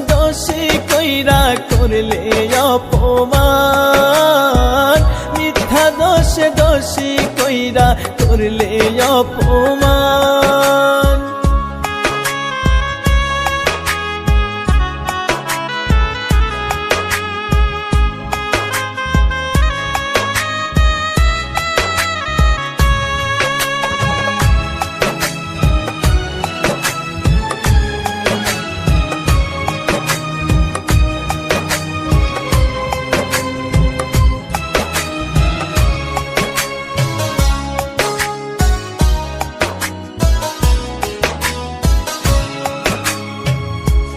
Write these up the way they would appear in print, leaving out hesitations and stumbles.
দোষী কইরা করলে অপমান, মিথ্যা দোষে দোষী কইরা করলে অপমান।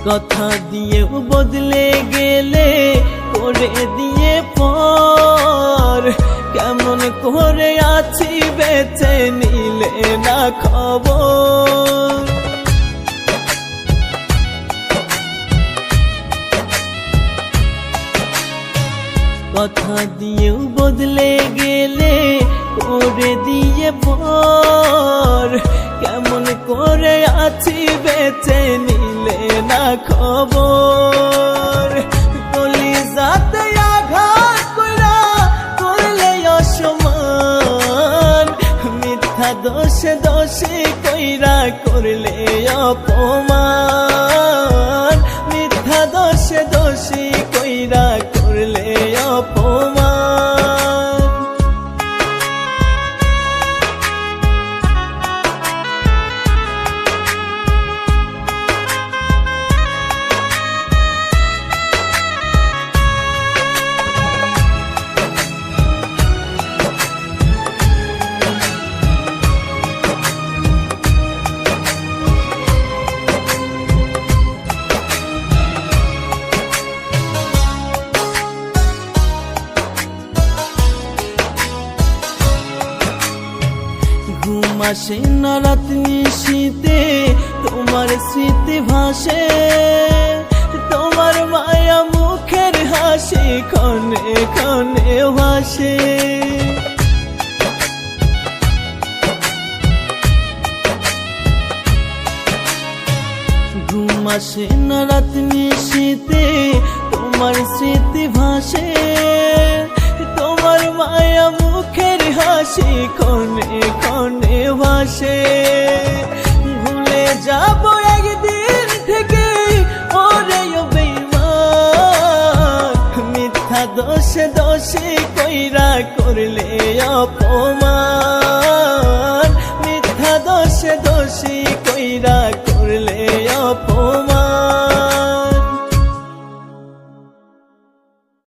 কথা দিয়েও বদলে গেলে করে দিয়ে পর, কেমন করে আছি বেঁচে নিলে না খবর। কথা দিয়েও বদলে গেলে করে দিয়ে পর, কেমন করে আছি বেঁচে নিলে না খবর। কলিজাতে আঘাত কইরা করলে অসম্মান, মিথ্যা দোষে দোষী কইরা করলে অপমান, মিথ্যা দোষে দোষী কইরা করলে অপমান। ঘুম আসে না রাত নিশীতে তোমার স্মৃতি ভাসে, তোমার মায়া মুখের হাসি ক্ষণে ক্ষণে ভাসে। ঘুম আসে না রাত নিশীতে তোমার স্মৃতি ভাসে, তোমার মায়া মুখের হাসি ক্ষণে ক্ষণে ভাসে। ভুলে যাব একদিন থেকে